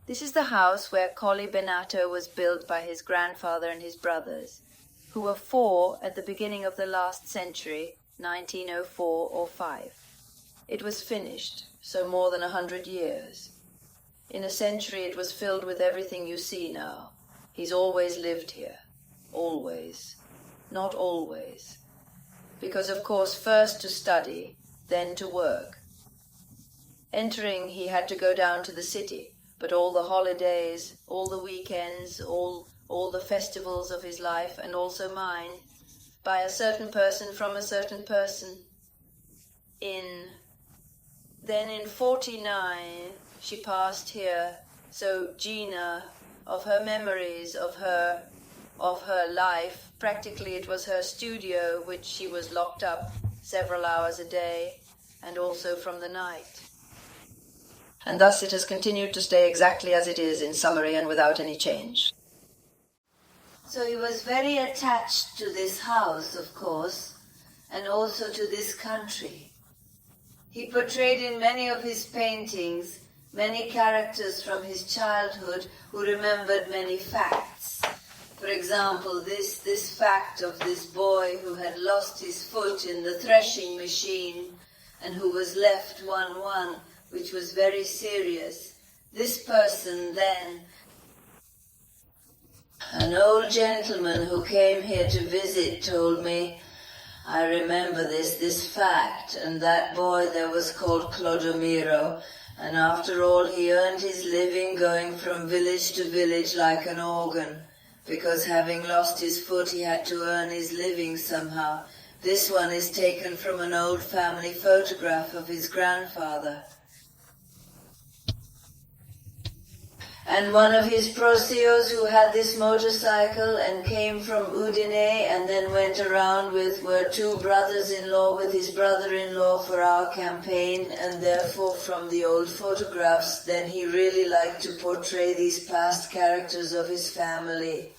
This is the house where Colli Benato was built by his grandfather and his brothers, who were 4 at the beginning of the last century, 1904 or 5. It was finished, so more than 100 years. In a century it was filled with everything you see now. He's always lived here. Always. Not always. Because of course first to study, then to work. Entering he had to go down to the city, but all the holidays, all the weekends, all the festivals of his life, and also mine, by a certain person from a certain person. Then in 49 she passed here, so Gina, of her memories, of her life, practically it was her studio which she was locked up several hours a day, and also from the night. And thus it has continued to stay exactly as it is in summary and without any change. So he was very attached to this house, of course, and also to this country. He portrayed in many of his paintings many characters from his childhood who remembered many facts. For example, this fact of this boy who had lost his foot in the threshing machine and who was left 1-1, which was very serious. This person then, an old gentleman who came here to visit, told me, I remember this fact, and that boy there was called Clodomiro, and after all he earned his living going from village to village like an organ, because having lost his foot he had to earn his living somehow. This one is taken from an old family photograph of his grandfather. And one of his prosios who had this motorcycle and came from Udine and then went around were 2 brothers-in-law with his brother-in-law for our campaign, and therefore from the old photographs then he really liked to portray these past characters of his family.